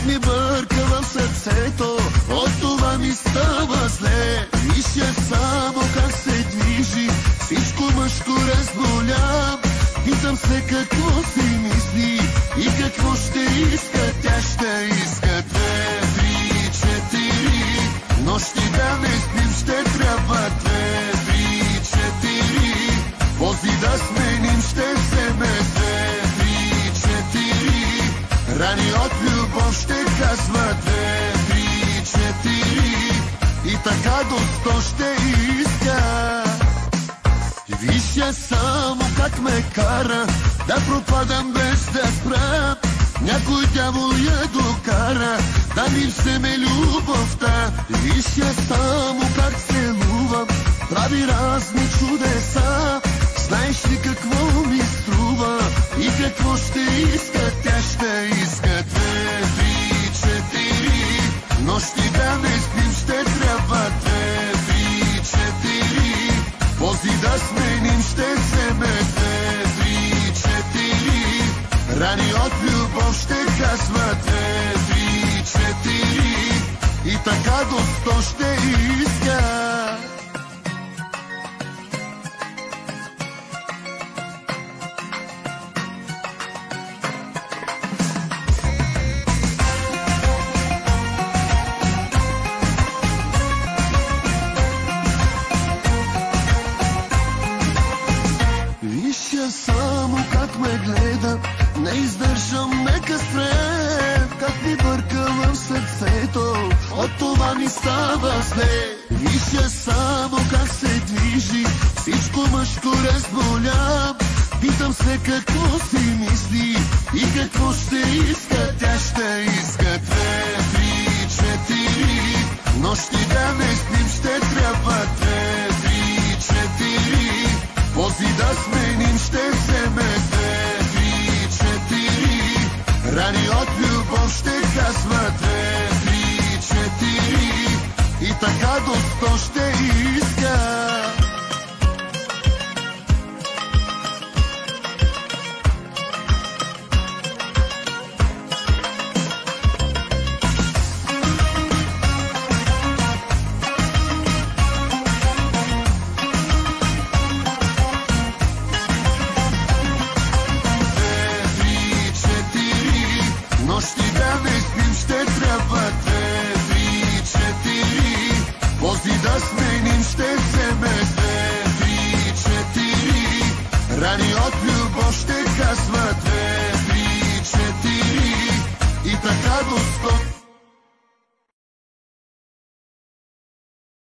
как ми бърка в сърцето, от това ми става зле. Виж само как се движи, всичко мъжко разболям. Питам се какво си мисли и какво ще иска. Тя ще иска 2, 3, 4 нощи да не спим, ще трябва 2, 3, 4 пози да сменим, ще вземе 2, 3, 4 рани от любов, ще казва 2, 3, 4 и така до 100 ще иска. Виж я само как ме кара да пропадам без да спра. Някой дявол я докара да ми вземе любовта. Виж я само как целувам, прави разни чудеса. Знаеш ли какво ми струва и какво ще иска? Тя ще иска 2, 3, 4 нощи да не спим, ще трябва 2, 3, 4 пози да сменим, ще вземе 2, 3, 4 рани от любов, ще казва 2, 3, 4 и така до 100 ще иска. Само как ме гледа, не издържам, нека спре. Как ми бърка в сърцето, от това ми става зле. Виж само как се движи, всичко мъжко разболям. Питам се какво си мисли и какво ще иска. Тя ще